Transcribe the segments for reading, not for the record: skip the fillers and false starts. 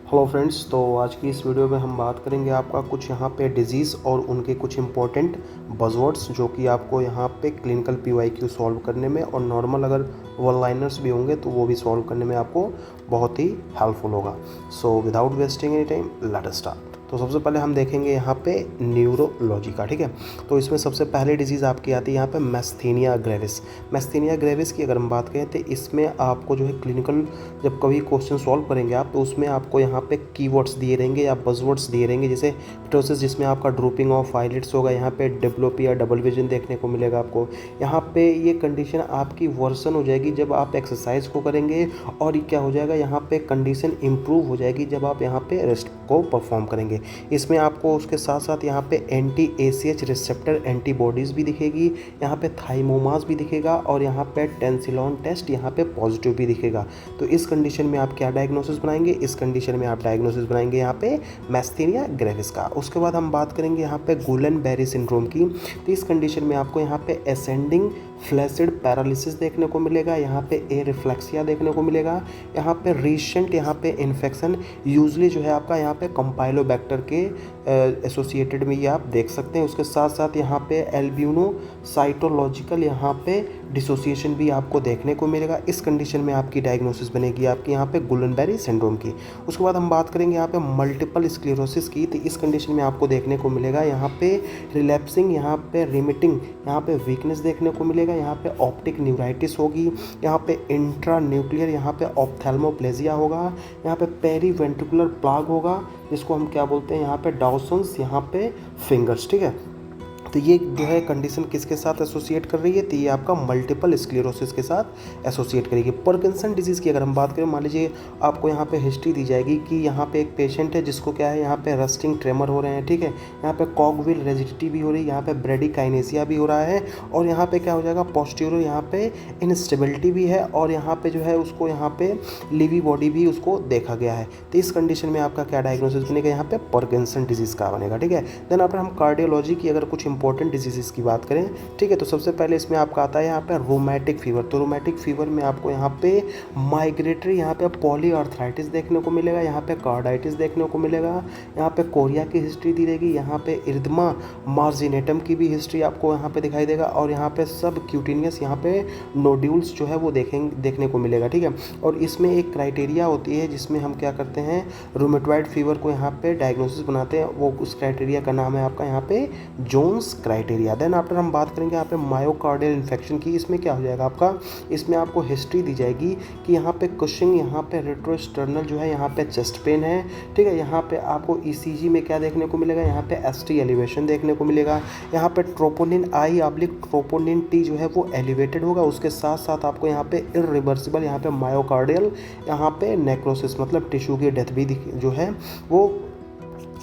Hello friends, तो आज की इस वीडियो में हम बात करेंगे आपका कुछ यहाँ पे डिजीज़ और उनके कुछ इंपॉर्टेंट बज़वर्ड्स जो कि आपको यहाँ पे क्लिनिकल पीवाईक्यू सॉल्व करने में और नॉर्मल अगर वन लाइनर्स भी होंगे तो वो भी सॉल्व करने में आपको बहुत ही हेल्पफुल होगा। So without wasting any time let us start. तो सबसे पहले हम देखेंगे यहाँ पे न्यूरोलॉजी का, ठीक है। तो इसमें सबसे पहले डिजीज़ आपकी आती है यहाँ पे मैस्थीनिया ग्रेविस। मैस्थीनिया ग्रेविस की अगर हम बात करें तो इसमें आपको जो है क्लिनिकल जब कभी क्वेश्चन सॉल्व करेंगे आप तो उसमें आपको यहाँ पे कीवर्ड्स दिए रहेंगे या बज़वर्ड्स दिए रहेंगे, जैसे प्टोसिस जिसमें आपका ड्रूपिंग ऑफ आईलिड्स होगा, यहाँ पे डिप्लोपिया डबल विजन देखने को मिलेगा आपको। यहाँ पे ये कंडीशन आपकी वर्सन हो जाएगी जब आप एक्सरसाइज को करेंगे, और क्या हो जाएगा यहाँ पे कंडीशन इंप्रूव हो जाएगी जब आप यहाँ पे रेस्ट को परफॉर्म करेंगे। इसमें आपको उसके साथ साथ यहाँ पे एंटी ACH रिसेप्टर एंटीबॉडीज़ भी दिखेगी, यहाँ पे थाइमोमास भी दिखेगा, और यहाँ पे टेंसिलॉन टेस्ट यहाँ पे पॉजिटिव भी दिखेगा। तो इस कंडीशन में आप क्या डायग्नोसिस बनाएंगे? इस कंडीशन में आप डायग्नोसिस बनाएंगे यहाँ पे मैस्थीनिया ग्रेविस का। उसके बाद हम बात करेंगे यहाँ पे गुलेन-बेरी सिंड्रोम की। तो इस कंडीशन में आपको यहाँ पे असेंडिंग फ्लैसिड पैरालिसिस देखने को मिलेगा, यहाँ पे एरिफ्लेक्सिया देखने को मिलेगा, यहाँ पे रीसेंट यहाँ पे इन्फेक्शन यूजली जो है आपका यहाँ पे कंपाइलोबैक्टर के एसोसिएटेड में ये आप देख सकते हैं। उसके साथ साथ यहाँ पे एल्ब्यूनोसाइटोलॉजिकल यहाँ पे डिसोसिएशन भी आपको देखने को मिलेगा। इस कंडीशन में आपकी डायग्नोसिस बनेगी आपकी यहाँ पे गुलेन-बेरी सिंड्रोम की। उसके बाद हम बात करेंगे यहाँ पे मल्टीपल स्क्लेरोसिस की। तो इस कंडीशन में आपको देखने को मिलेगा यहाँ पे रिलैप्सिंग, यहाँ पे रिमिटिंग, यहाँ पे वीकनेस देखने को मिलेगा, यहाँ पे ऑप्टिक न्यूराइटिस होगी, यहाँ पे इंट्रा न्यूक्लियर यहाँ पे ऑप्थेल्मोप्लेजिया होगा, यहाँ पे पेरीवेंट्रिकुलर प्लाग होगा जिसको हम क्या बोलते हैं यहाँ पे डाउसन्स यहाँ पे फिंगर्स, ठीक है। तो ये जो है कंडीशन किसके साथ एसोसिएट कर रही है? तो ये आपका मल्टीपल स्क्लेरोसिस के साथ एसोसिएट करेगी। पार्किंसन डिजीज़ की अगर हम बात करें, मान लीजिए आपको यहाँ पे हिस्ट्री दी जाएगी कि यहाँ पे एक पेशेंट है जिसको क्या है यहाँ पे रस्टिंग ट्रेमर हो रहे हैं, ठीक है, यहाँ पे कॉगविल रेजिडिटी भी हो रही है, यहाँ पे ब्रेडिकाइनेसिया भी हो रहा है, और यहाँ पे क्या हो जाएगा पोस्टीरियर यहाँ पे इनस्टेबिलिटी भी है, और यहाँ पे जो है उसको यहाँ पे लिवी बॉडी भी उसको देखा गया है। तो इस कंडीशन में आपका क्या डायग्नोसिस बनेगा? यहाँ पे पार्किंसन डिजीज़ का बनेगा, ठीक है। देन आफ्टर हम कार्डियोलॉजी की अगर कुछ इंपॉर्टेंट डिजीज़ की बात करें, ठीक है, तो सबसे पहले इसमें आपका आता है यहाँ पे रोमैटिक फीवर। तो रोमैटिक फीवर में आपको यहाँ पे माइग्रेटरी यहाँ पे पॉलीआर्थराइटिस देखने को मिलेगा, यहाँ पे कार्डाइटिस देखने को मिलेगा, यहाँ पे कोरिया की हिस्ट्री दी रहेगी, यहाँ पे इर्दमा मार्जिनेटम की भी हिस्ट्री आपको यहाँ पे दिखाई देगा, और यहाँ पे सब क्यूटिनियस यहाँ पे नोड्यूल्स जो है वो देखने को मिलेगा, ठीक है। और इसमें एक क्राइटेरिया होती है जिसमें हम क्या करते हैं, रूमेटॉइड फीवर को यहाँ पे डायग्नोसिस बनाते हैं, वो उस क्राइटेरिया का नाम है आपका यहाँ पे जोन्स क्राइटेरिया। देन आफ्टर हम बात करेंगे यहाँ पे मायोकार्डियल इन्फेक्शन की। इसमें क्या हो जाएगा आपका, इसमें आपको हिस्ट्री दी जाएगी कि यहाँ पे कुशिंग, यहाँ पे रेट्रोस्टर्नल जो है यहाँ पे चेस्ट पेन है, ठीक है। यहाँ पे आपको ECG में क्या देखने को मिलेगा, यहाँ पे ST एलिवेशन देखने को मिलेगा, यहाँ पे troponin I oblique troponin T जो है वो एलिवेटेड होगा। उसके साथ साथ आपको यहाँ पे इरिवर्सिबल यहाँ पे मायोकार्डियल यहाँ पे नेक्रोसिस मतलब टिश्यू की डेथ भी जो है वो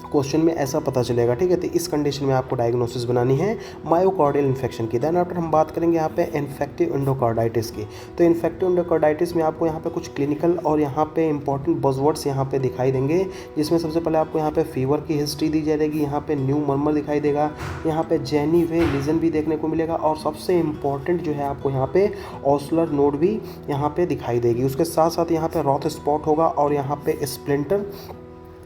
क्वेश्चन में ऐसा पता चलेगा, ठीक है। तो इस कंडीशन में आपको डायग्नोसिस बनानी है मायोकार्डियल इन्फेक्शन की। देन आफ्टर हम बात करेंगे यहाँ पे इन्फेक्टिव एंडोकार्डाइटिस की। तो इन्फेक्टिव एंडोकार्डाइटिस में आपको यहाँ पे कुछ क्लिनिकल और यहाँ पे इंपॉर्टेंट बज़वर्ड्स यहाँ पे दिखाई देंगे, जिसमें सबसे पहले आपको यहाँ पे फीवर की हिस्ट्री दी जाएगी, यहाँ पे न्यू मर्मर दिखाई देगा, यहाँ पे जेनी वे लीजन भी देखने को मिलेगा, और सबसे इंपॉर्टेंट जो है आपको यहाँ पे ऑसलर नोड भी यहाँ पे दिखाई देगी। उसके साथ साथ यहाँ पे रॉथ स्पॉट होगा, और यहाँ पे स्प्लिंटर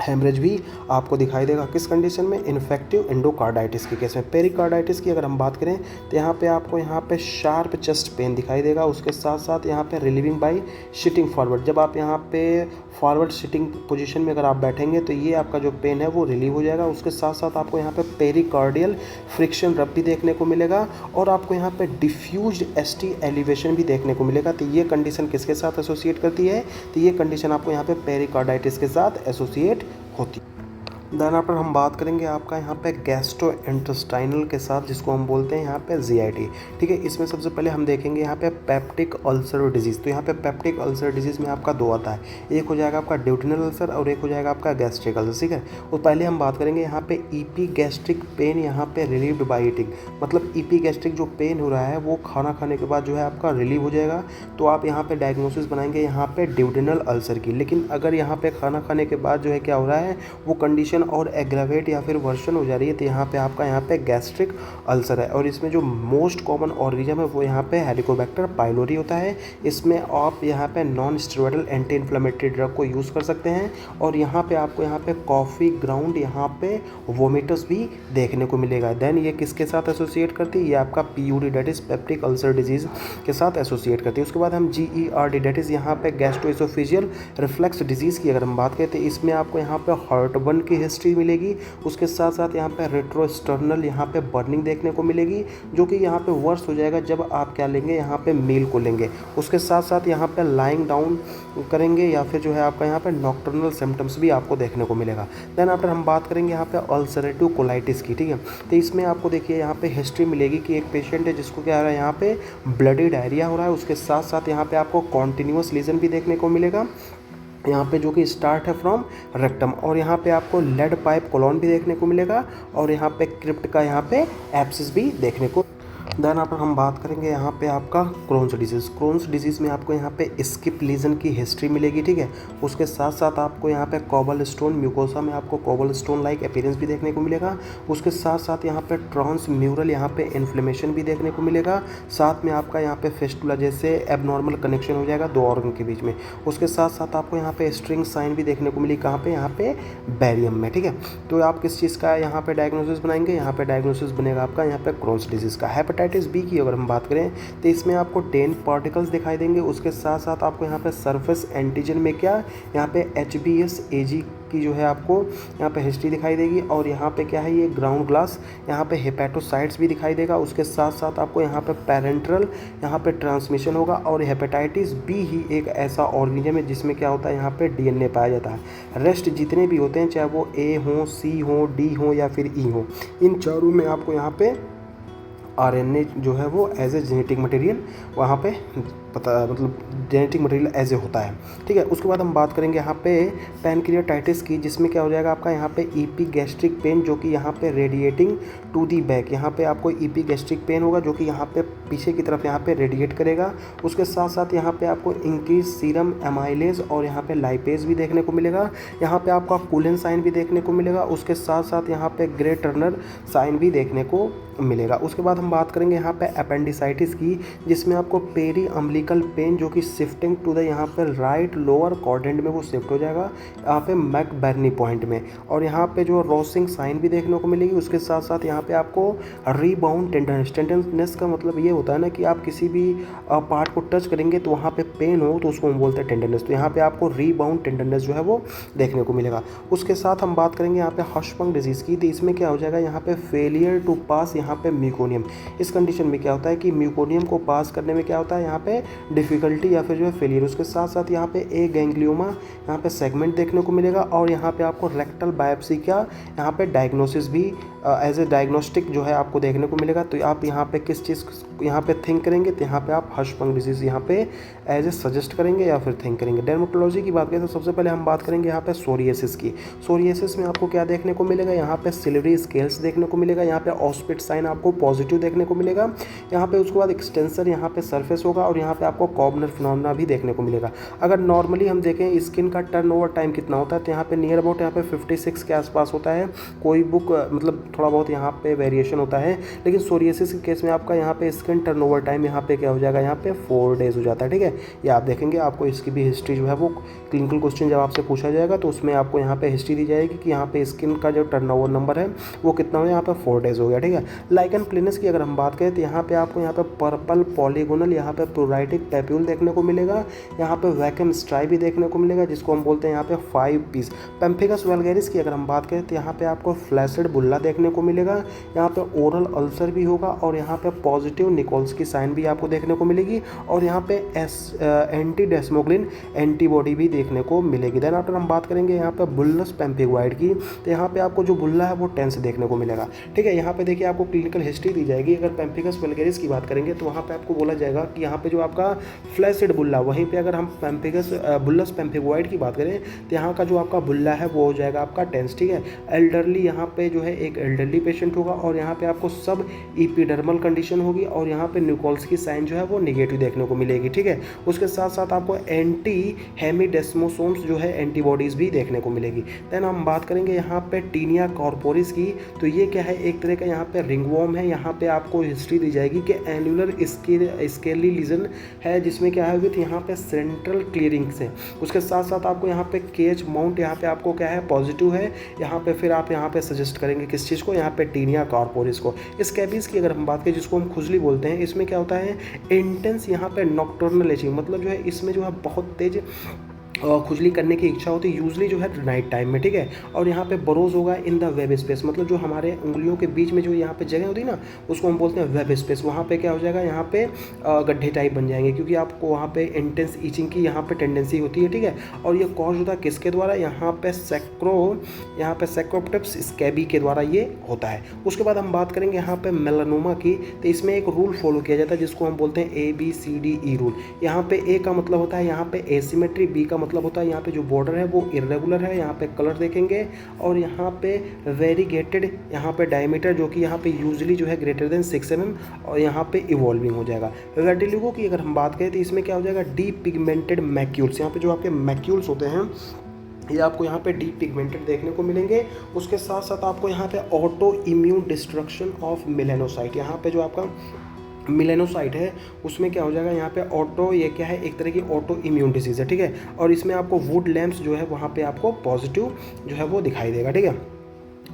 हेमरेज भी आपको दिखाई देगा। किस कंडीशन में? इन्फेक्टिव एंडोकार्डाइटिस के केस में। पेरिकार्डाइटिस की अगर हम बात करें तो यहाँ पे आपको यहाँ पे शार्प चेस्ट पेन दिखाई देगा। उसके साथ साथ यहाँ पे रिलीविंग बाय सिटिंग फॉरवर्ड, जब आप यहाँ पे फॉरवर्ड सिटिंग पोजीशन में अगर आप बैठेंगे तो ये आपका जो पेन है वो रिलीव हो जाएगा। उसके साथ साथ आपको यहाँ पे पेरिकार्डियल फ्रिक्शन रब भी देखने को मिलेगा, और आपको यहाँ पे डिफ्यूज्ड ST एलिवेशन भी देखने को मिलेगा। तो ये कंडीशन किसके साथ एसोसिएट करती है? तो ये कंडीशन आपको यहाँ पे पेरिकार्डाइटिस के साथ एसोसिएट होती है। देन आफ्टर हम बात करेंगे आपका यहाँ पे गैस्ट्रोइंटेस्टाइनल के साथ, जिसको हम बोलते हैं यहाँ पे GIT, ठीक है। इसमें सबसे पहले हम देखेंगे यहाँ पे पेप्टिक अल्सर डिजीज़। तो यहाँ पे पेप्टिक अल्सर डिजीज़ में आपका दो आता है, एक हो जाएगा आपका ड्यूटेनल अल्सर और एक हो जाएगा आपका गैस्ट्रिक अल्सर, ठीक है। और पहले हम बात करेंगे यहाँ पे EP गैस्ट्रिक पेन यहाँ पे रिलीव्ड बाय ईटिंग, मतलब EP गैस्ट्रिक जो पेन हो रहा है वो खाना खाने के बाद जो है आपका रिलीव हो जाएगा। तो आप यहाँ पे डायग्नोसिस बनाएंगे यहाँ पे ड्यूटेनल अल्सर की। लेकिन अगर यहाँ पे खाना खाने के बाद जो है क्या हो रहा है, वो कंडीशन और एग्रावेट या फिर वर्सन हो जा रही है तो यहाँ पे आपका यहाँ पे गैस्ट्रिक अल्सर है। और इसमें जो मोस्ट कॉमन ऑर्गेनिज्म है वो यहाँ पे हेलिकोबैक्टर पाइलोरी होता है। इसमें आप यहाँ पे non steroidal anti inflammatory drug को यूज़ कर सकते हैं। और यहाँ पे आपको यहाँ पे कॉफ़ी ग्राउंड यहाँ पे वोमिटस भी देखने को मिलेगा। देन ये किसके साथ एसोसिएट करती है, ये आपका PUD that is peptic ulcer disease के साथ एसोसिएट करती है। उसके बाद हम GERD डेट इज यहाँ पे गैस्ट्रोएसोफेजियल रिफ्लक्स डिजीज़ की अगर हम बात करें तो इसमें आपको यहाँ पे हार्टबर्न की हिस्ट्री मिलेगी। उसके साथ साथ यहाँ पे रेट्रोस्टर्नल यहाँ पे बर्निंग देखने को मिलेगी, जो कि यहाँ पे वर्स हो जाएगा जब आप क्या लेंगे, यहाँ पे मील को लेंगे। उसके साथ साथ यहाँ पे लाइंग डाउन करेंगे या फिर जो है आपका यहाँ पे नॉक्टर्नल सिम्टम्स भी आपको देखने को मिलेगा। देन आफ्टर हम बात करेंगे यहाँ पे अल्सरेटिव कोलाइटिस की, ठीक है। तो इसमें आपको देखिए यहाँ पे हिस्ट्री मिलेगी कि एक पेशेंट है जिसको क्या हो रहा है, यहाँ पे ब्लडी डायरिया हो रहा है। उसके साथ साथ यहाँ पे आपको कॉन्टिन्यूस लीजन भी देखने को मिलेगा, यहाँ पे जो कि स्टार्ट है फ्रॉम रेक्टम। और यहाँ पे आपको लेड पाइप कोलोन भी देखने को मिलेगा और यहाँ पे क्रिप्ट का यहाँ पे एब्सिस भी देखने को। देन यहाँ पर हम बात करेंगे यहाँ पे आपका क्रोन्स डिजीज़। क्रोन्स डिजीज़ में आपको यहाँ पे स्किप लीजन की हिस्ट्री मिलेगी, ठीक है। उसके साथ साथ आपको यहाँ पे कोबल स्टोन म्यूकोसा में आपको कोबल स्टोन लाइक अपीयरेंस भी देखने को मिलेगा। उसके साथ साथ यहाँ पे ट्रांसम्यूरल यहाँ पे इन्फ्लेमेशन भी देखने को मिलेगा। साथ में आपका यहाँ पे फिस्टुला जैसे एबनॉर्मल कनेक्शन हो जाएगा दो ऑर्गन के बीच में। उसके साथ साथ आपको यहाँ पे स्ट्रिंग साइन भी देखने को मिली, कहाँ पे, यहाँ पे बैरियम में, ठीक है। तो आप किस चीज़ का यहाँ पे डायग्नोसिस बनाएंगे, यहाँ पे डायग्नोसिस बनेगा आपका यहाँ पे क्रोन्स डिजीज़ का। हेपेटाइटिस बी की अगर हम बात करें तो इसमें आपको 10 पार्टिकल्स दिखाई देंगे। उसके साथ साथ आपको यहाँ पे सरफेस एंटीजन में क्या, यहाँ पे HBsAg की जो है आपको यहाँ पे हिस्ट्री दिखाई देगी। और यहाँ पे क्या है, ये ग्राउंड ग्लास यहाँ पे हेपेटोसाइट्स भी दिखाई देगा। उसके साथ साथ आपको यहाँ पे पेरेंट्रल यहाँ पे ट्रांसमिशन होगा। और हेपेटाइटिस बी ही एक ऐसा ऑर्गेनिज्म है जिसमें क्या होता है, यहाँ पे DNA पाया जाता है। रेस्ट जितने भी होते हैं, चाहे वो A हो, C हो, D हो या फिर E हो, इन चारों में आपको यहाँ पे RNA जो है वो एज ए जेनेटिक मटेरियल वहाँ पे पता, मतलब जेनेटिक मटेरियल एज ए होता है, ठीक है। उसके बाद हम बात करेंगे यहाँ पे पैनक्रियाटाइटिस की, जिसमें क्या हो जाएगा आपका यहाँ पे EP गैस्ट्रिक पेन, जो कि यहाँ पे रेडिएटिंग टू दी बैक, यहाँ पे आपको EP गैस्ट्रिक पेन होगा जो कि यहाँ पे पीछे की तरफ यहाँ पे रेडिएट करेगा। उसके साथ साथ यहाँ पे आपको इंक्रीज सीरम एमाइलेज और यहाँ पे लाइपेज भी देखने को मिलेगा। यहाँ पे आपका कूलन साइन भी देखने को मिलेगा। उसके साथ साथ यहाँ पे ग्रे टर्नर साइन भी देखने को मिलेगा। उसके बाद हम बात करेंगे यहाँ पे अपेंडिसाइटिस की, जिसमें आपको पेरी अम्बिलिकल पेन जो कि शिफ्टिंग टू द यहाँ पे राइट लोअर क्वाड्रेंट में वो शिफ्ट हो जाएगा यहाँ पे मैकबर्नी पॉइंट में। और यहाँ पे जो रोसिंग साइन भी देखने को मिलेगी। उसके साथ साथ यहाँ पे आपको रीबाउंड टेंडरनेस, टेंडरनेस का मतलब ये होता है ना कि आप किसी भी पार्ट को टच करेंगे तो वहाँ पे पेन हो तो उसको हम बोलते हैं टेंडरनेस। तो यहाँ पे आपको रीबाउंड टेंडरनेस जो है वो देखने को मिलेगा। उसके साथ हम बात करेंगे यहाँ पे हर्शबर्ग डिजीज़ की, तो इसमें क्या हो जाएगा, यहाँ पे फेलियर टू पास यहाँ पे म्यूकोनियम। इस कंडीशन में क्या होता है कि म्यूकोनियम को पास करने में क्या होता है, यहाँ पे डिफिकल्टी या फिर जो है फेलियर। उसके साथ साथ यहाँ पे ए गैंग्लियोमा यहाँ पे सेगमेंट देखने को मिलेगा। और यहाँ पे आपको रेक्टल बायोप्सी का यहाँ पे डायग्नोसिस भी एज ए डायग्नोस्टिक जो है आपको देखने को मिलेगा। तो आप यहाँ पे किस चीज़ यहाँ पे थिंक करेंगे, तो यहाँ पे आप हर्शबर्ग डिजीज़ यहाँ पे एज ए सजेस्ट करेंगे या फिर थिंक करेंगे। डर्मेटोलॉजी की बात करें तो सबसे पहले हम बात करेंगे यहाँ पे सोरियासिस की। सोरियासिस में आपको क्या देखने को मिलेगा, यहाँ पे सिल्वरी स्केल्स देखने को मिलेगा। यहाँ पे ऑस्पिट साइन आपको पॉजिटिव देखने को मिलेगा। यहाँ पे उसके बाद एक्सटेंसर यहाँ पे सरफेस होगा और यहाँ पे आपको कॉर्नर फिनोमेना भी देखने को मिलेगा। अगर नॉर्मली हम देखें स्किन का टर्नओवर टाइम कितना होता है, तो यहाँ पे नियर अबाउट यहाँ पे 56 के आसपास होता है। कोई बुक मतलब थोड़ा बहुत यहाँ पे वेरिएशन होता है, लेकिन सोरियासिस के केस में आपका यहाँ पे स्किन टर्नओवर टाइम यहाँ पे क्या हो जाएगा, यहाँ पे 4 डेज हो जाता है, ठीक है। ये आप देखेंगे, आपको इसकी भी हिस्ट्री जो है वो क्लिनिकल क्वेश्चन जब आपसे पूछा जाएगा तो उसमें आपको यहाँ पे हिस्ट्री दी जाएगी कि यहाँ पे स्किन का जो टर्नओवर नंबर है वो कितना हो, यहाँ पे 4 डेज हो गया, ठीक है। लाइकन प्लेनस की अगर हम बात करें तो यहाँ पे आपको यहाँ पे पर्पल पॉलीगोनल यहाँ पे प्लूराइटिक पैप्यूल देखने को मिलेगा। यहाँ पे वैक्यूम स्ट्राइप भी देखने को मिलेगा, जिसको हम बोलते हैं यहाँ पे 5 पीस। पेम्फिगस वल्गैरिस की अगर हम बात करें तो यहाँ पे आपको फ्लैसिड बुल्ला देखने को मिलेगा। यहाँ पे ओरल अल्सर भी होगा और यहाँ पे पॉजिटिव निकोल्स की साइन भी आपको देखने को मिलेगी। और यहाँ पे एंटी डेस्मोग्लिन एंटीबॉडी भी देखने को मिलेगी। देन आफ्टर हम बात करेंगे यहाँ पे बुल्लस पेम्पिगोइड की, तो यहाँ पे आपको जो बुल्ला है वो 10 से देखने को मिलेगा, ठीक है। यहाँ पे देखिए आपको क्लिनिकल हिस्ट्री दी जाएगी। अगर पेम्फिगस वल्गैरिस की बात करेंगे तो वहाँ पे आपको बोला जाएगा कि यहाँ पे जो आपका फ्लैसिड बुल्ला, वहीं पे अगर हम पेम्फिगस बुल्लस पेम्पिगोइड की बात करें तो यहाँ का जो आपका बुल्ला है वो हो जाएगा आपका 10, ठीक है। एल्डरली यहाँ पे जो है एक एल्डरली पेशेंट होगा और यहाँ पे आपको सब एपिडर्मल कंडीशन होगी और यहाँ पे न्यूक्लियस की साइन जो है वो नेगेटिव देखने को मिलेगी, ठीक है। उसके साथ साथ आपको एंटी हेमिडेस्मोसोम्स जो है एंटीबॉडीज़ भी देखने को मिलेगी। देन हम बात करेंगे यहाँ पे टीनिया कॉर्पोरिस की, तो ये क्या है, एक तरह का यहाँ पे रिंगवॉर्म है। यहाँ पे आपको हिस्ट्री दी जाएगी कि एनुलर स्केली लीजन है जिसमें क्या है विथ यहाँ पे सेंट्रल क्लियरिंग से। उसके साथ साथ आपको यहाँ पे केज माउंट यहाँ पे आपको क्या है पॉजिटिव है। यहाँ पे फिर आप यहाँ पे सजेस्ट करेंगे किस चीज़ को, यहाँ पे टीनिया कॉर्पोरिस को। इस कैबिस की अगर हम बात करें जिसको हम खुजली बोलते हैं, इसमें क्या होता है इंटेंस यहाँ पे नॉक्टर्नल एचिंग, मतलब जो है इसमें जो है बहुत तेज खुजली करने की इच्छा होती है, यूजली जो है नाइट टाइम में, ठीक है। और यहाँ पे बरोज होगा इन द वेब स्पेस, मतलब जो हमारे उंगलियों के बीच में जो यहाँ पे जगह होती है ना उसको हम बोलते हैं वेब स्पेस। वहाँ पे क्या हो जाएगा, यहाँ पे गड्ढे टाइप बन जाएंगे क्योंकि आपको वहाँ पे इंटेंस ईचिंग की यहाँ पे टेंडेंसी होती है, ठीक है। और ये कॉज होता है किसके द्वारा, यहाँ पे सैक्रोप्टेप्स स्कैबी के द्वारा ये होता है। उसके बाद हम बात करेंगे यहाँ पे मेलानोमा की, तो इसमें एक रूल फॉलो किया जाता है जिसको हम बोलते हैं ABCDE रूल। यहाँ पे ए का मतलब होता है यहाँ पे एसिमेट्री, बी का मतलब होता है यहाँ पे जो बॉर्डर है वो इरेगुलर है, यहाँ पे कलर देखेंगे, और यहाँ पे वेरीगेटेड यहाँ पे डायमीटर जो कि यहाँ पे यूजुअली जो है ग्रेटर देन 6 mm और यहाँ पे इवॉल्विंग हो जाएगा। वेटिलिगो की अगर हम बात करें तो इसमें क्या हो जाएगा, डीप पिगमेंटेड मैक्यूल्स, यहाँ पे जो आपके मैक्यूल्स होते हैं ये आपको यहाँ पे डीप पिगमेंटेड देखने को मिलेंगे। उसके साथ साथ आपको यहाँ पे auto immune destruction of melanocyte, यहाँ पे जो आपका मिलेनोसाइट है उसमें क्या हो जाएगा, यहाँ पे ऑटो, ये क्या है एक तरह की ऑटो इम्यून डिसीज़ है, ठीक है। और इसमें आपको वुड लैम्प्स जो है वहाँ पे आपको पॉजिटिव जो है वो दिखाई देगा, ठीक है।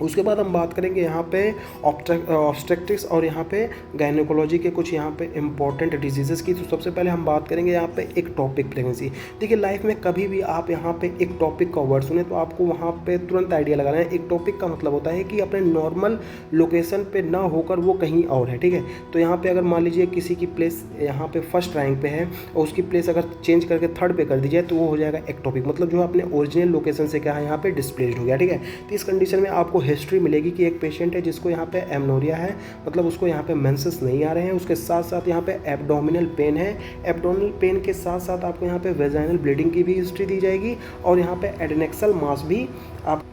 उसके बाद हम बात करेंगे यहाँ पे ऑब्स्टेट्रिक्स और यहाँ पे गायनेकोलॉजी के कुछ यहाँ पे इंपॉर्टेंट डिजीज़ेस की। तो सबसे पहले हम बात करेंगे यहाँ पे एक टॉपिक प्रेगनेंसी। देखिए लाइफ में कभी भी आप यहाँ पे एक टॉपिक का वर्ड सुने तो आपको वहाँ पे तुरंत आइडिया लगाना है। एक टॉपिक का मतलब होता है कि अपने नॉर्मल लोकेशन पे ना होकर वो कहीं और है, ठीक है। तो यहाँ पे अगर मान लीजिए किसी की प्लेस यहाँ पे फर्स्ट रैंक पे है और उसकी प्लेस अगर चेंज करके थर्ड पे कर दी जाए तो वो हो जाएगा एक टॉपिक, मतलब जो अपने ओरिजिनल लोकेशन से क्या है यहाँ पे डिस्प्लेस्ड हो गया, ठीक है। तो इस कंडीशन में आपको हिस्ट्री मिलेगी कि एक पेशेंट है जिसको यहाँ पे एमनोरिया है, मतलब उसको यहाँ पे मेंसेस नहीं आ रहे हैं। उसके साथ साथ यहाँ पे एब्डोमिनल पेन है, एब्डोमिनल पेन के साथ साथ आपको यहाँ पे वेजाइनल ब्लीडिंग की भी हिस्ट्री दी जाएगी और यहाँ पे एडेनेक्सल मास भी आप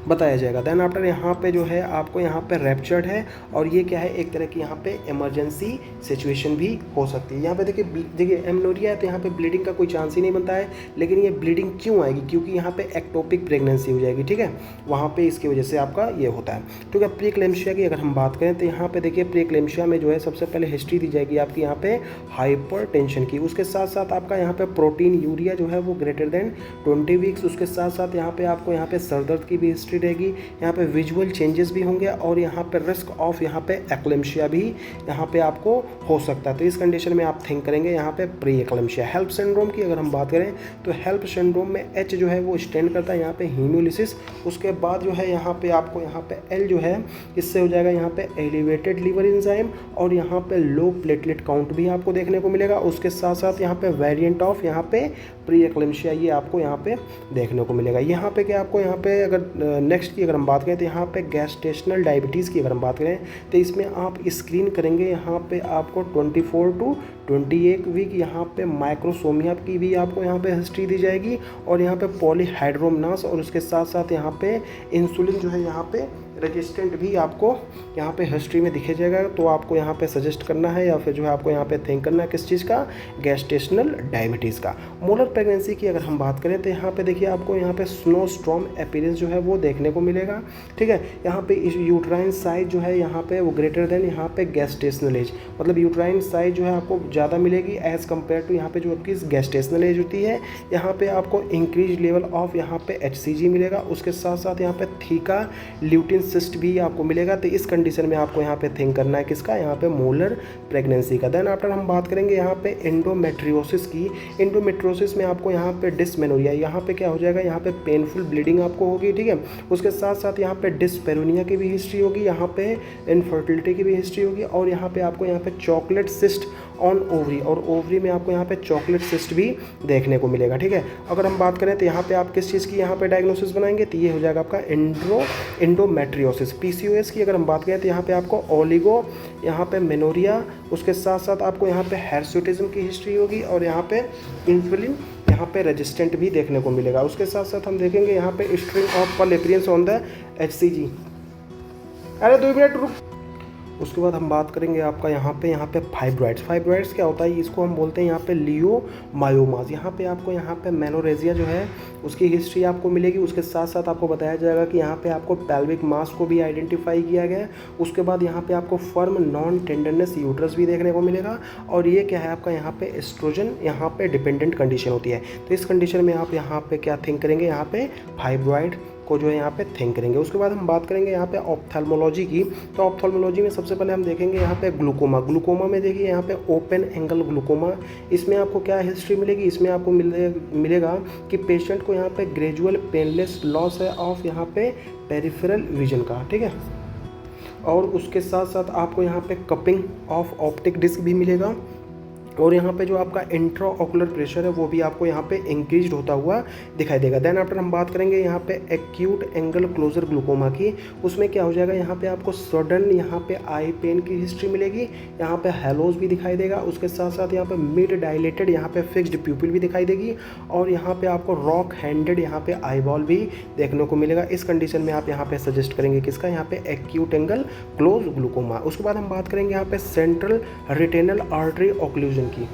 बताया जाएगा। देन आफ्टर यहाँ पे जो है आपको यहाँ पे रैप्चर्ड है और ये क्या है एक तरह की यहाँ पे इमरजेंसी सिचुएशन भी हो सकती है। यहाँ पे देखिए एमनोरिया है तो यहाँ पे ब्लीडिंग का कोई चांस ही नहीं बनता है, लेकिन ये ब्लीडिंग क्यों आएगी, क्योंकि यहाँ पे एक्टोपिक प्रेगनेंसी हो जाएगी, ठीक है। वहाँ पे इसकी वजह से आपका ये होता है, ठीक है। प्रीक्लेम्शिया की अगर हम बात करें तो यहाँ पे देखिए प्रीक्लेम्शिया में जो है सबसे पहले हिस्ट्री दी जाएगी आपकी यहाँ पे हाइपरटेंशन की। उसके साथ साथ आपका यहाँ पे प्रोटीन यूरिया जो है वो ग्रेटर देन 20 वीक्स। उसके साथ साथ यहाँ पे आपको यहाँ पे सर दर्द की भी हिस्ट्री रहेगी, यहाँ पे विजुअल चेंजेस भी होंगे और यहाँ पे रिस्क ऑफ यहाँ पे एक्लेम्शिया भी यहाँ पे आपको हो सकता है। तो इस कंडीशन में आप थिंक करेंगे यहाँ पे प्री एक्लेम्शिया। हेल्प सिंड्रोम की अगर हम बात करें तो हेल्प सिंड्रोम में H जो है वो स्टैंड करता है यहाँ पे हीमोलिसिस। उसके बाद जो है यहाँ पे आपको यहाँ पे L जो है इससे हो जाएगा यहाँ पे एलिवेटेड लिवर एंजाइम और यहाँ पे लो प्लेटलेट काउंट भी आपको देखने को मिलेगा। उसके साथ साथ यहाँ पे वेरिएंट ऑफ यहाँ पे प्री एक्लेम्शिया ये आपको यहाँ पे देखने को मिलेगा। यहाँ पे क्या आपको यहाँ पे अगर नेक्स्ट की अगर हम बात करें तो यहाँ पे गैस्ट्रेशनल डायबिटीज़ की अगर हम बात करें तो इसमें आप स्क्रीन करेंगे यहाँ पे आपको 24 to 28 वीक यहाँ पे माइक्रोसोमिया की भी आपको यहाँ पे हिस्ट्री दी जाएगी और यहाँ पे पॉलीहाइड्रोमनास और उसके साथ साथ यहाँ पे इंसुलिन जो है यहाँ पे रेजिस्टेंट भी आपको यहाँ पे हिस्ट्री में दिखे जाएगा। तो आपको यहाँ पे सजेस्ट करना है या फिर जो है आपको यहाँ पे थिंक करना है किस चीज़ का, गैस्ट्रेशनल डायबिटीज़ का। मोलर प्रेगनेंसी की अगर हम बात करें तो यहाँ पे देखिए आपको यहाँ पे स्नोस्टॉर्म अपीयरेंस जो है वो देखने को मिलेगा, ठीक है। यहाँ पे यूट्राइन साइज जो है यहाँ पे वो ग्रेटर देन यहाँ पे गैस्ट्रेशनल एज, मतलब यूट्राइन साइज जो है आपको ज़्यादा मिलेगी एज़ कम्पेयर टू यहाँ पे जो आपकी गैस्ट्रेशनल एज होती है। यहाँ पे आपको इंक्रीज लेवल ऑफ यहाँ पे HCG मिलेगा। उसके साथ साथ यहाँ पे थीका ल्यूटिन सिस्ट भी आपको मिलेगा। तो इस कंडीशन में आपको यहाँ पे थिंक करना है किसका, यहाँ पे मोलर प्रेगनेंसी का। देन आफ्टर हम बात करेंगे यहाँ पे एंडोमेट्रियोसिस की। एंडोमेट्रियोसिस में आपको यहाँ पे डिसमेनोरिया, यहाँ पे क्या हो जाएगा, यहाँ पे पेनफुल ब्लीडिंग आपको होगी, ठीक है। उसके साथ साथ यहाँ पे डिस्पेरोनिया की भी हिस्ट्री होगी, यहाँ पे इनफर्टिलिटी की भी हिस्ट्री होगी और यहाँ पे आपको यहाँ पे चॉकलेट सिस्ट ऑन ओवरी और ओवरी में आपको यहाँ पे चॉकलेट सिस्ट भी देखने को मिलेगा, ठीक है। अगर हम बात करें तो यहाँ पे आप किस चीज़ की यहाँ पे डायग्नोसिस बनाएंगे तो ये हो जाएगा आपका एंडोमेट्रियोसिस। PCOS की अगर हम बात करें तो यहाँ पे आपको ओलिगो, यहाँ पे मेनोरिया, उसके साथ साथ आपको यहाँ पे हिर्सुटिज्म की हिस्ट्री होगी और यहाँ पे इंसुलिन यहाँ पे रेजिस्टेंट भी देखने को मिलेगा। उसके साथ साथ हम देखेंगे यहाँ पे स्ट्रिंग ऑफ पल अपीयरेंस ऑन द HCG। अरे 2 मिनट रुक। उसके बाद हम बात करेंगे आपका यहाँ पे फाइब्रॉइड्स। फाइब्रॉइड्स क्या होता है, इसको हम बोलते हैं यहाँ पे लियोमायोमास। यहाँ पे आपको यहाँ पे मेनोरेजिया जो है उसकी हिस्ट्री आपको मिलेगी। उसके साथ साथ आपको बताया जाएगा कि यहाँ पे आपको पेल्विक मास को भी आइडेंटिफाई किया गया है। उसके बाद यहाँ पे आपको फर्म नॉन टेंडरनेस यूट्रस भी देखने को मिलेगा। और ये क्या है आपका यहाँ पे एस्ट्रोजन यहाँ पे डिपेंडेंट कंडीशन होती है। तो इस कंडीशन में आप यहाँ पे क्या थिंक करेंगे, यहाँ पे फाइब्रॉइड को जो है यहाँ पे थिंक करेंगे। उसके बाद हम बात करेंगे यहाँ पे ऑप्थेल्मोलॉजी की। तो ऑप्थेल्मोलॉजी में सबसे पहले हम देखेंगे यहाँ पे ग्लूकोमा। ग्लूकोमा में देखिए यहाँ पे ओपन एंगल ग्लूकोमा। इसमें आपको क्या हिस्ट्री मिलेगी, इसमें आपको मिलेगा कि पेशेंट को यहाँ पे ग्रेजुअल पेनलेस लॉस है ऑफ यहाँ पे पेरिफेरल विजन का, ठीक है। और उसके साथ साथ आपको यहाँ पे कपिंग ऑफ ऑप्टिक डिस्क भी मिलेगा। और यहाँ पे जो आपका इंट्रा ऑकुलर प्रेशर है वो भी आपको यहाँ पे इंक्रीज होता हुआ दिखाई देगा। देन आफ्टर हम बात करेंगे यहाँ पे एक्यूट एंगल क्लोजर ग्लूकोमा की। उसमें क्या हो जाएगा, यहाँ पे आपको सडन यहाँ पे आई पेन की हिस्ट्री मिलेगी। यहाँ पे हेलोज भी दिखाई देगा। उसके साथ साथ यहाँ पे मिड डायलेटेड यहाँ पे फिक्स्ड प्यूपिल भी दिखाई देगी। और यहाँ पे आपको रॉक हैंडेड यहाँ पे आई बॉल भी देखने को मिलेगा। इस कंडीशन में आप यहाँ पे सजेस्ट करेंगे किसका, यहाँ पे एक्यूट एंगल क्लोज ग्लूकोमा। उसके बाद हम बात करेंगे यहाँ पे सेंट्रल रिटेनल आर्टरी ऑक्लूजन की।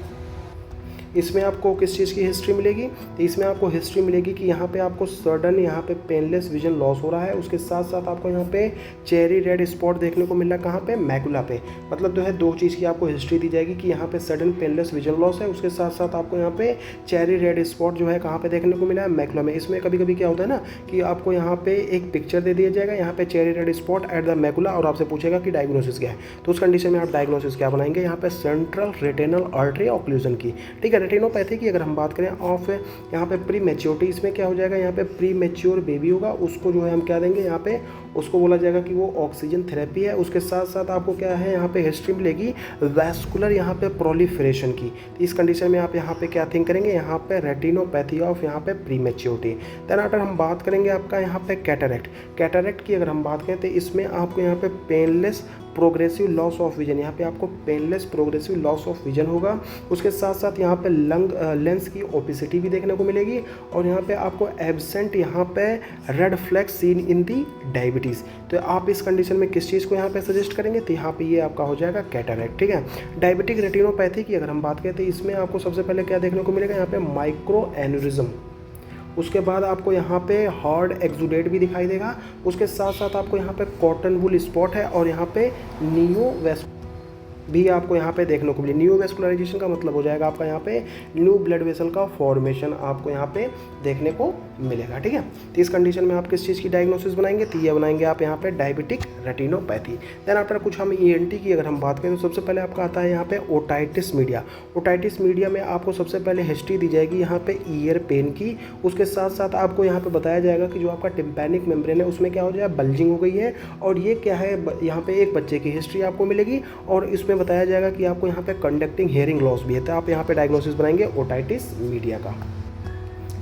इसमें आपको किस चीज़ की हिस्ट्री मिलेगी, तो इसमें आपको हिस्ट्री मिलेगी कि यहाँ पे आपको सडन यहाँ पे पेनलेस विजन लॉस हो रहा है। उसके साथ साथ आपको यहाँ पे चेरी रेड स्पॉट देखने को मिल रहा है, कहाँ पे, मैकुला पे। मतलब जो है 2 चीज़ की आपको हिस्ट्री दी जाएगी कि यहाँ पे सडन पेनलेस विजन लॉस है। उसके साथ साथ आपको यहाँ पे चेरी रेड स्पॉट जो है कहाँ पे देखने को मिला है, मैकुला में। इसमें कभी कभी क्या होता है ना कि आपको यहाँ पे एक पिक्चर दे दिया जाएगा, यहाँ पे cherry red spot at the macula, और आपसे पूछेगा कि डायग्नोसिस क्या है। तो उस कंडीशन में आप डायग्नोसिस क्या बनाएंगे, यहाँ पे सेंट्रल रेटिनल आर्टरी ऑक्लूजन की, ठीक है। रेटिनोपैथी की अगर हम बात करें ऑफ यहाँ पे प्री मैच्योरिटी, इसमें क्या हो जाएगा, यहाँ पे प्री मैच्योर बेबी होगा, उसको जो है हम क्या देंगे, यहाँ पे उसको बोला जाएगा कि वो ऑक्सीजन थेरेपी है। उसके साथ साथ आपको क्या है, यहाँ पे हिस्ट्री मिलेगी वैस्कुलर यहाँ पे प्रोलिफरेशन की। तो इस कंडीशन में आप यहाँ पे क्या थिंक करेंगे, यहाँ पे रेटिनोपैथी ऑफ यहाँ पे प्री मैच्योरिटी। देन आफ्टर हम बात करेंगे आपका यहाँ पे कैटरेक्ट। कैटरेक्ट की अगर हम बात करें तो इसमें आपको यहाँ पे painless progressive loss of vision, यहाँ पे आपको painless progressive loss of vision होगा। उसके साथ साथ यहाँ पे लेंस की ओपेसिटी भी देखने को मिलेगी। और यहाँ पे आपको एब्सेंट यहाँ पे red flags seen in the diabetes. तो आप इस कंडीशन में किस चीज़ को यहाँ पे सजेस्ट करेंगे, तो यहाँ पे ये आपका हो जाएगा कैटरेक्ट, ठीक है। डायबिटिक रेटिनोपैथी की अगर हम बात करें तो इसमें आपको सबसे पहले क्या देखने को मिलेगा, यहाँ पे माइक्रो एन्यूरिज्म। उसके बाद आपको यहाँ पे हार्ड एक्सुडेट भी दिखाई देगा। उसके साथ साथ आपको यहाँ पे कॉटन वुल स्पॉट है। और यहाँ पे नियोवेस्ट भी आपको यहाँ पे देखने को मिले। न्यू वेस्कुलराइजेशन का मतलब हो जाएगा आपका यहाँ पे न्यू ब्लड वेसल का फॉर्मेशन आपको यहाँ पे देखने को मिलेगा, ठीक है। तो इस कंडीशन में आप किस चीज़ की डायग्नोसिस बनाएंगे, तो ये बनाएंगे आप यहाँ पे डायबिटिक रेटिनोपैथी। देन आफ्टर कुछ हम ईएनटी की अगर हम बात करें तो सबसे पहले आपका आता है यहाँ पे ओटाइटिस मीडिया। ओटाइटिस मीडिया में आपको सबसे पहले हिस्ट्री दी जाएगी यहाँ पे ईयर पेन की। उसके साथ साथ आपको यहाँ पे बताया जाएगा कि जो आपका टिम्पैनिक मेम्ब्रेन है उसमें क्या हो जाएगा, बल्जिंग हो गई है। और ये क्या है, यहाँ पे एक बच्चे की हिस्ट्री आपको मिलेगी। और इसमें बताया जाएगा कि आपको यहाँ पे कंडक्टिंग हेयरिंग लॉस भी है। तो आप यहाँ पे डायग्नोसिस बनाएंगे ओटाइटिस मीडिया का।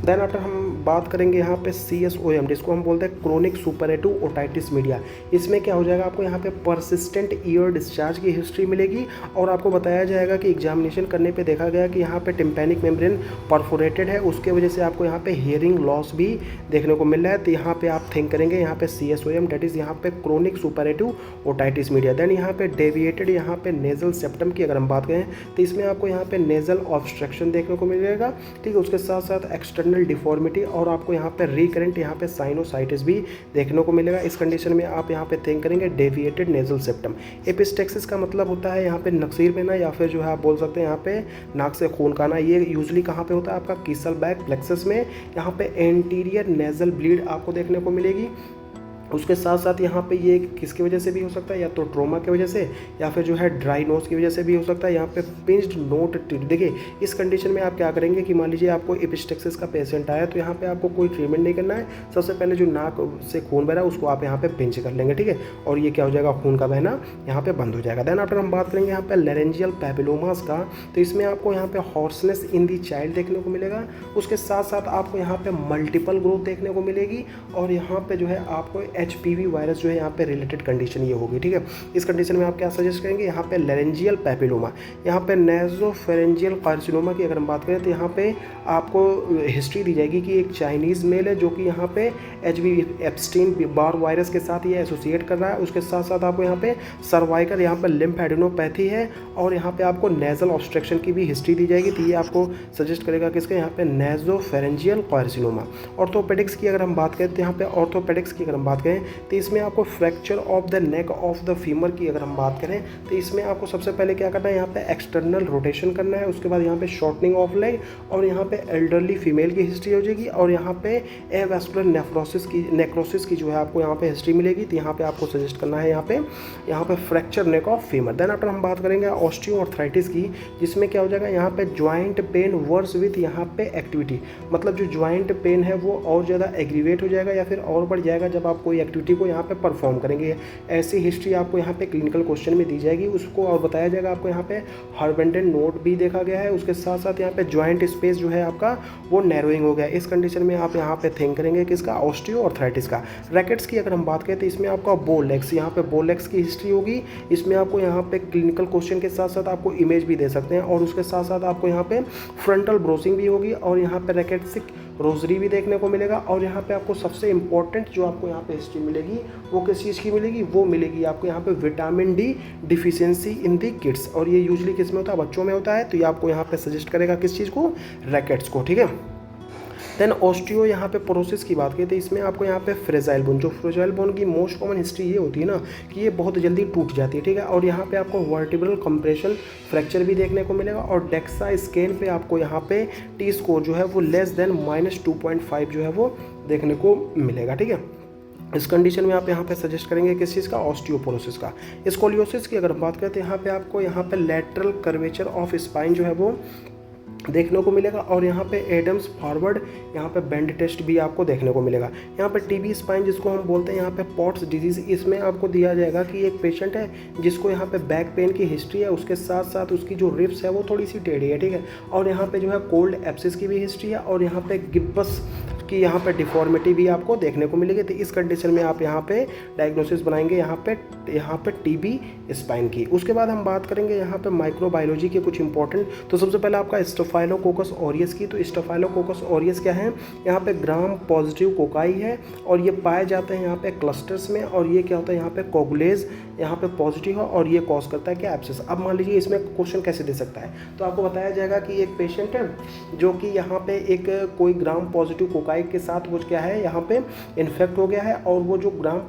देन आफ्टर हम बात करेंगे यहाँ पे CSOM, जिसको हम बोलते हैं क्रोनिक सुपरेटिव ओटाइटिस मीडिया। इसमें क्या हो जाएगा, आपको यहाँ पे परसिस्टेंट ईयर डिस्चार्ज की हिस्ट्री मिलेगी। और आपको बताया जाएगा कि एग्जामिनेशन करने पे देखा गया कि यहाँ पे टिम्पैनिक मेम्ब्रेन परफोरेटेड है, उसके वजह से आपको यहाँ पे हियरिंग लॉस भी देखने को मिल रहा है। तो यहाँ पे आप थिंक करेंगे यहाँ पे CSOM, डेट इज़ यहाँ पे chronic suppurative otitis media. Then यहाँ पे डेविएटेड यहाँ पे नेजल सेप्टम की अगर हम बात करें तो इसमें आपको यहाँ पे नेजल ऑब्स्ट्रक्शन देखने को मिलेगा, ठीक है। उसके साथ साथ एक्सटर्नल डिफॉर्मिटी और आपको यहाँ पे रिकरेंट यहाँ पे साइनोसाइटिस भी देखने को मिलेगा। इस कंडीशन में आप यहाँ पे थिंक करेंगे डेविएटेड नेजल सेप्टम। एपिस्टेक्सिस का मतलब होता है यहाँ पे नक्सीर बहना, या फिर जो है आप बोल सकते हैं यहाँ पे नाक से खून का आना। ये यूजली कहाँ पे होता है, आपका कीसल बैक प्लेक्सस में। यहाँ पे एंटीरियर नेजल ब्लीड आपको देखने को मिलेगी। उसके साथ साथ यहाँ पे ये किसकी वजह से भी हो सकता है, या तो ट्रोमा की वजह से, या फिर जो है ड्राई नोज की वजह से भी हो सकता है। यहाँ पे पिंच्ड नोट ट्रीट, देखिए इस कंडीशन में आप क्या करेंगे कि मान लीजिए आपको एपिस्टेक्सिस का पेशेंट आया, तो यहाँ पे आपको कोई ट्रीटमेंट नहीं करना है। सबसे पहले जो नाक से खून बह रहा है उसको आप यहाँ पे पिंच कर लेंगे, ठीक है। और ये क्या हो जाएगा, खून का बहना यहाँ पे बंद हो जाएगा। देन आफ्टर हम बात करेंगे यहाँ पे लेरेंजियल पैपिलोमास का। तो इसमें आपको यहाँ पे हॉर्सनेस इन दी चाइल्ड देखने को मिलेगा। उसके साथ साथ आपको यहाँ पे मल्टीपल ग्रोथ देखने को मिलेगी। और यहाँ पे जो है आपको HPV वायरस जो है यहाँ पे रिलेटेड कंडीशन ये होगी, ठीक है। इस कंडीशन में आप क्या सजेस्ट करेंगे, यहाँ पे लेरेंजियल पैपिलोमा, यहाँ पे नेजोफेरेंजियल कार्सिनोमा की अगर हम बात करें तो यहाँ पे आपको हिस्ट्री दी जाएगी कि एक चाइनीज़ मेल है जो कि यहाँ पे HPV एप्स्टीन बार वायरस के साथ ये एसोसिएट कर रहा है। उसके साथ साथ आपको यहाँ पे सर्वाइकल, यहाँ पे लिम्फ एडिनोपैथी है और यहाँ पे आपको नेजल ऑब्स्ट्रक्शन की भी हिस्ट्री दी जाएगी। तो ये आपको सजेस्ट करेगा किसके, यहाँ पे नेजोफेरेंजियल कार्सिनोमा। ऑर्थोपेडिक्स की अगर हम बात करें तो यहाँ पे ऑर्थोपेडिक्स की अगर हम बात करें तो इसमें आपको fracture of the neck of the femur की अगर हम बात करें तो इसमें आपको सबसे पहले क्या करना है, यहाँ पे एक्सटर्नल रोटेशन करना है। उसके बाद यहाँ पे शॉर्टनिंग ऑफ लेग और यहाँ पे एल्डरली फीमेल की हिस्ट्री हो जाएगी और यहाँ पे एवास्कुलर नेक्रोसिस की जो है आपको यहाँ पे हिस्ट्री मिलेगी। तो यहाँ पे आपको सजेस्ट करना है यहाँ पे fracture neck of femur. Then after हम बात करेंगे ऑस्टियोआर्थराइटिस की, जिसमें क्या हो जाएगा, यहाँ पे ज्वाइंट पेन वर्स विथ यहाँ पे एक्टिविटी, मतलब जो ज्वाइंट पेन है वो और ज़्यादा एग्रीवेट हो जाएगा या फिर और बढ़ जाएगा जब आप कोई एक्टिविटी को यहाँ पे परफॉर्म करेंगे। ऐसी हिस्ट्री आपको यहाँ पे क्लिनिकल क्वेश्चन में दी जाएगी, उसको और बताया जाएगा। आपको यहाँ पे हर्बेंडन नोट भी देखा गया है। उसके साथ साथ यहाँ पे ज्वाइंट स्पेस जो है आपका वो नैरोइंग हो गया। इस कंडीशन में आप यहाँ पे थिंक करेंगे किसका, ऑस्टियोआर्थराइटिस का। रैकेट्स की अगर हम बात करें तो इसमें आपका बो लेग्स, यहाँ पे बो लेग्स की हिस्ट्री होगी। इसमें आपको यहाँ पे क्लिनिकल क्वेश्चन के साथ साथ आपको इमेज भी दे सकते हैं और उसके साथ साथ आपको यहाँ पे फ्रंटल ब्रोसिंग भी होगी और यहाँ पे रैकेट्सिक रोजरी भी देखने को मिलेगा। और यहाँ पे आपको सबसे इंपॉर्टेंट जो आपको यहाँ पे हिस्ट्री मिलेगी वो किस चीज़ की मिलेगी, वो मिलेगी आपको यहाँ पे vitamin D deficiency in the kids. और ये यूजली किस में होता है, बच्चों में होता है। तो ये आपको यहाँ पे सजेस्ट करेगा किस चीज़ को, रैकेट्स को, ठीक है। देन ऑस्टियो यहाँ पे पोरोसिस की बात करें तो इसमें आपको यहाँ पे फ्रेजाइल बोन, जो फ्रेजाइल बोन की मोस्ट कॉमन हिस्ट्री ये होती है ना कि ये बहुत जल्दी टूट जाती है, ठीक है। और यहाँ पे आपको वर्टिब्रल कंप्रेशन फ्रैक्चर भी देखने को मिलेगा और डेक्सा स्केल पे आपको यहाँ पे टी स्कोर जो है वो लेस देन -2.5 जो है वो देखने को मिलेगा, ठीक है। इस कंडीशन में आप यहाँ पे सजेस्ट करेंगे किस चीज़ का, ऑस्टियोपोरोसिस का। स्कोलियोसिस की अगर हम बात करें तो यहाँ पे आपको यहाँ पे लैटरल कर्वेचर ऑफ स्पाइन जो है वो देखने को मिलेगा और यहाँ पे एडम्स फॉरवर्ड यहाँ पे बेंड टेस्ट भी आपको देखने को मिलेगा। यहाँ पे टीबी स्पाइन जिसको हम बोलते हैं यहाँ पे पॉट्स डिजीज, इसमें आपको दिया जाएगा कि एक पेशेंट है जिसको यहाँ पे बैक पेन की हिस्ट्री है, उसके साथ साथ उसकी जो रिब्स है वो थोड़ी सी टेढ़ी है, ठीक है। और यहाँ पे जो है कोल्ड एप्सिस की भी हिस्ट्री है और यहाँ पे गिब्बस कि यहाँ पे डिफॉर्मिटी भी आपको देखने को मिलेगी। तो इस कंडीशन में आप यहाँ पे डायग्नोसिस बनाएंगे यहाँ पे टीबी स्पाइन की। उसके बाद हम बात करेंगे यहाँ पे माइक्रोबायोलॉजी के कुछ इंपॉर्टेंट। तो सबसे पहले आपका स्टेफाइलोकोकस ऑरियस की। तो स्टेफाइलोकोकस ऑरियस क्या है, यहाँ पे ग्राम पॉजिटिव कोकाई है और ये पाए जाते हैं यहाँ पे क्लस्टर्स में। और ये क्या होता है, यहाँ पे कोगुलेज यहाँ पे पॉजिटिव है और ये कॉज करता है क्या, एब्सेस। अब मान लीजिए इसमें क्वेश्चन कैसे दे सकता है, तो आपको बताया जाएगा कि एक पेशेंट है जो कि यहाँ पे एक कोई ग्राम पॉजिटिव कोकाई के साथ वो क्या है यहाँ पे इन्फेक्ट हो गया है और वो जो ग्राम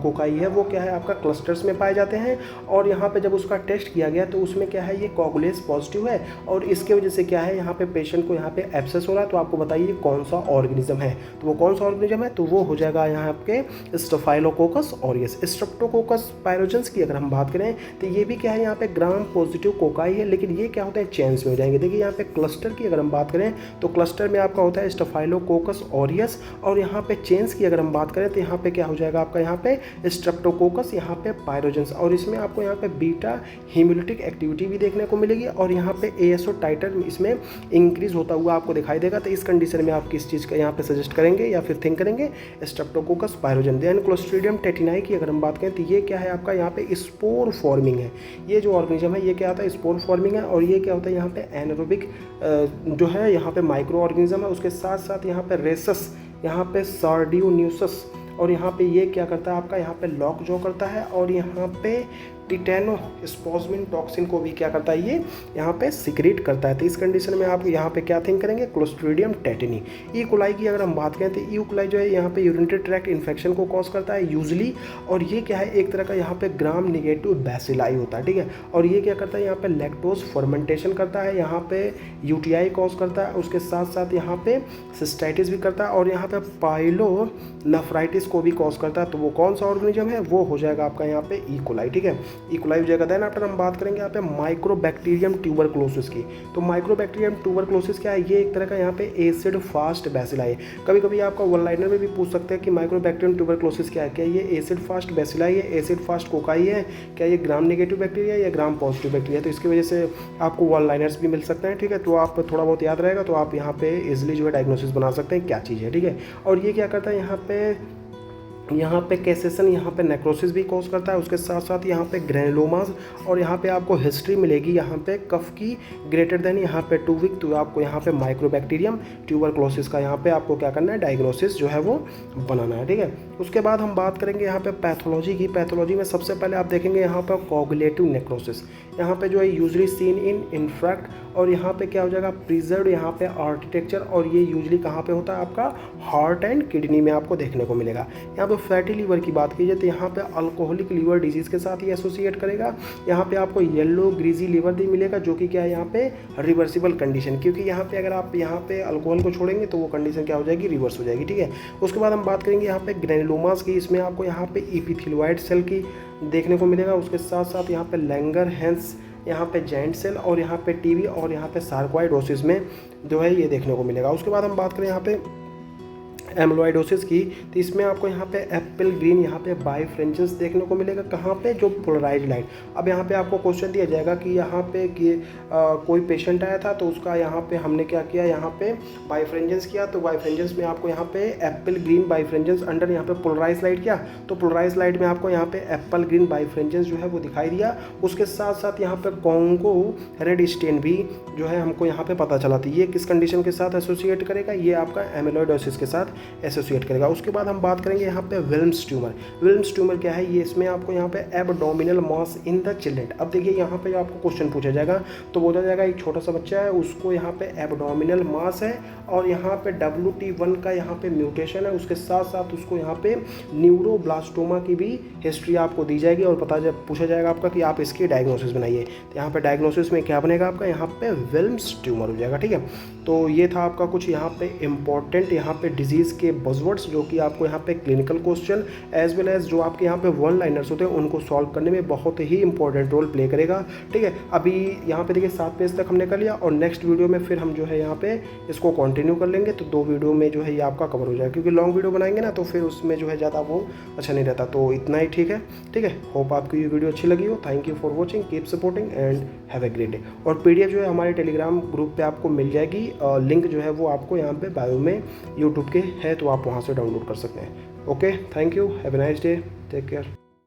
कोकाई है वो क्या है आपका क्लस्टर्स में पाए जाते हैं। और यहाँ पे जब उसका टेस्ट किया गया तो उसमें क्या है, ये कोगुलेज पॉजिटिव है और इसके वजह से क्या है यहाँ पे पेशेंट को यहाँ पे एब्सेस हो रहा है। तो आपको बताइए कौन सा ऑर्गेनिज्म है, तो वो कौन सा ऑर्गेनिज्म है, तो वो हो जाएगा यहाँ आपके स्टेफाइलोकोकस ऑरियस। स्ट्रेप्टोकोकस पायरोजेंस की अगर हम बात करें तो ये भी क्या है, यहाँ पे ग्राम पॉजिटिव कोकाई है, लेकिन ये क्या होता है, चेन्स में हो जाएंगे। देखिए यहाँ पे क्लस्टर की अगर हम बात करें तो क्लस्टर में आपका होता है स्टेफाइलोकोकस ऑरियस और यहाँ पे चेन्स की अगर हम बात करें तो यहाँ पे क्या हो जाएगा आपका यहाँ पे स्ट्रेप्टोकोकस यहाँ पे पायरोजेंस। और इसमें आपको यहाँ पे बीटा हीमोलिटिक एक्टिविटी भी देखने को मिलेगी और यहाँ पे एएसओ टाइटर इसमें इंक्रीज होता हुआ आपको दिखाई देगा। तो इस कंडीशन में आप किस चीज़ का यहाँ पे सजेस्ट करेंगे या फिर थिंक करेंगे, स्ट्रेप्टोकोकस पायरोजन। देन क्लोस्ट्रीडियम टेटिनाई की अगर हम बात करें तो ये क्या है आपका यहाँ पे स्पोर फॉर्मिंग है। ये जो ऑर्गेनिज्म है ये क्या होता है, स्पोर फॉर्मिंग है और ये क्या होता है यहाँ पे एनारोबिक जो है यहाँ पे माइक्रो ऑर्गेनिज्म है। उसके साथ साथ यहाँ पे रेसस, यहाँ पे सार्डियोन्यूसस और यहाँ पे ये क्या करता है आपका यहाँ पे लॉक जो करता है और यहाँ पे टिटेनोस्पोज्मिन टॉक्सिन को भी क्या करता है, ये यहाँ पे सिक्रेट करता है। तो इस कंडीशन में आप यहाँ पे क्या थिंक करेंगे, क्लोस्ट्रीडियम टेटिनी। ई कोलाई की अगर हम बात करें तो ई कोलाई जो है यहाँ पे यूरिनरी ट्रैक्ट इन्फेक्शन को कॉज करता है यूजली। और ये क्या है, एक तरह का यहाँ पे ग्राम निगेटिव बैसिलाई होता है, ठीक है। और ये क्या करता है, यहाँ पे लैक्टोज फर्मेंटेशन करता है, यहाँ पे यूटीआई कॉज करता है, उसके साथ साथ यहाँ पे सिस्टाइटिस भी करता है और यहाँ पे पाइलोनेफ्राइटिस को भी कॉज करता है। तो वो कौन सा ऑर्गेनिज्म है, वो हो जाएगा आपका यहाँ पे ई कोलाई, ठीक है। ई कोलाई हो जाएगा। देन आफ्टर हम बात करेंगे यहाँ पे माइक्रोबैक्टीरियम ट्यूबरक्लोसिस की। तो माइक्रोबैक्टीरियम ट्यूबरक्लोसिस क्या है, ये एक तरह का यहाँ पे एसिड फास्ट बैसिलाई है। कभी कभी आपका वन लाइनर में भी पूछ सकते हैं कि माइक्रोबैक्टीरियम ट्यूबरक्लोसिस क्या है, क्या ये एसिड फास्ट बैसिलाई है, एसिड फास्ट कोकाई है, क्या ये ग्राम नेगेटिव बैक्टीरिया है या ग्राम पॉजिटिव बैक्टीरिया। तो इसकी वजह से आपको वन लाइनर्स भी मिल सकते हैं, ठीक है। तो आप थोड़ा बहुत याद रहेगा तो आप यहाँ पे इजिली जो है डायग्नोसिस बना सकते हैं क्या चीज़ है, ठीक है। और ये क्या करता है, यहाँ पे यहाँ पे कैसेशन, यहाँ पे नेक्रोसिस भी कॉज करता है। उसके साथ साथ यहाँ पे ग्रेनुलोमास, और यहाँ पे आपको हिस्ट्री मिलेगी यहाँ पे कफ की ग्रेटर देन यहाँ पे 2 वीक, तो आपको यहाँ पे माइक्रोबैक्टीरियम ट्यूबरक्लोसिस का यहाँ पे आपको क्या करना है, डायग्नोसिस जो है वो बनाना है, ठीक है। उसके बाद हम बात करेंगे यहाँ पे पैथोलॉजी की। पैथोलॉजी में सबसे पहले आप देखेंगे यहाँ पर कोगुलेटिव नेक्रोसिस, यहाँ पे जो है यूजली सीन इन इनफ्रैक्ट, और यहाँ पे क्या हो जाएगा, प्रिजर्व यहाँ पे आर्किटेक्चर, और ये यूजली कहाँ पे होता है, आपका हार्ट एंड किडनी में आपको देखने को मिलेगा। यहाँ पे फैटी लीवर की बात की जाए तो यहाँ पे अल्कोहलिक लीवर डिजीज़ के साथ ही एसोसिएट करेगा। यहाँ पे आपको येलो ग्रीजी लीवर भी मिलेगा, जो कि क्या है यहाँ पे रिवर्सिबल कंडीशन, क्योंकि यहाँ पे अगर आप यहाँ पे अल्कोहल को छोड़ेंगे तो वो कंडीशन क्या हो जाएगी, रिवर्स हो जाएगी, ठीक है। उसके बाद हम बात करेंगे यहाँ पे ग्रेनुलोमास की। इसमें आपको यहाँ पे एपिथेलियोइड सेल की देखने को मिलेगा। उसके साथ साथ यहाँ पे लैंगर हैंस, यहाँ पे जॉइंट सेल, और यहाँ पे टीबी, और यहाँ पे सार्कोइडोसिस में जो है ये देखने को मिलेगा। उसके बाद हम बात करें यहाँ पे एमलोइडोसिस की, तो इसमें आपको यहाँ पे एप्पल ग्रीन यहाँ पे बाइफ्रेंजेंस देखने को मिलेगा। कहाँ पे, जो पोलराइज लाइट। अब यहाँ पे आपको क्वेश्चन दिया जाएगा कि यहाँ पे कि कोई पेशेंट आया था तो उसका यहाँ पे हमने क्या किया, यहाँ पे बाइफ्रेंजेंस किया, तो बाइफ्रेंजेंस में आपको यहाँ पे एप्पल ग्रीन बाइफ्रेंजेंस अंडर यहाँ पे पोलराइज लाइट किया, तो पोलराइज लाइट में आपको यहाँ पे एप्पल ग्रीन बाइफ्रेंजेंस जो है वो दिखाई दिया। उसके साथ साथ यहाँ पे कॉन्गो रेड स्टेन भी जो है हमको यहाँ पे पता चला था। ये किस कंडीशन के साथ एसोसिएट करेगा, ये आपका एमिलोइडोसिस के साथ एसोसिएट करेगा। उसके बाद हम बात करेंगे यहाँ पे विल्म्स ट्यूमर। विल्म्स ट्यूमर क्या है, ये इसमें आपको यहाँ पे abdominal mass in the children. अब देखिए यहाँ पे आपको क्वेश्चन पूछा जाएगा तो बोला जाएगा एक छोटा सा बच्चा है, उसको यहाँ पे एब्डोमिनल मास है और यहाँ पे WT1 का यहाँ पे म्यूटेशन है। उसके साथ साथ उसको यहाँ पे न्यूरोब्लास्टोमा की भी हिस्ट्री आपको दी जाएगी और पूछा जाएगा आपका कि आप इसकी डायग्नोसिस बनाइए। तो यहाँ पे डायग्नोसिस में क्या बनेगा आपका, यहाँ पे विल्म्स ट्यूमर हो जाएगा, ठीक है। तो ये था आपका कुछ यहाँ पे इंपॉर्टेंट यहाँ पे डिजीज़ के बज़वर्ड्स, जो कि आपको यहाँ पे clinical question as well as जो आपके यहाँ पे वन लाइनर्स होते हैं उनको सॉल्व करने में बहुत ही इंपॉर्टेंट रोल प्ले करेगा, ठीक है। अभी यहाँ पे देखिए 7 पेज तक हमने कर लिया और नेक्स्ट वीडियो में फिर हम जो है यहाँ पे इसको कंटिन्यू कर लेंगे। तो 2 वीडियो में जो है ये आपका कवर हो जाएगा, क्योंकि लॉन्ग वीडियो बनाएंगे ना तो फिर उसमें जो है ज़्यादा वो अच्छा नहीं रहता। तो इतना ही ठीक है, ठीक है। होप आपको ये वीडियो अच्छी लगी हो। Thank you for watching, keep supporting and have a great day. और PDF जो है हमारे टेलीग्राम ग्रुप पे आपको मिल जाएगी, लिंक जो है वो आपको यहाँ पे बायो में यूट्यूब के है, तो आप वहाँ से डाउनलोड कर सकते हैं। Okay, thank you, have a nice day, take care.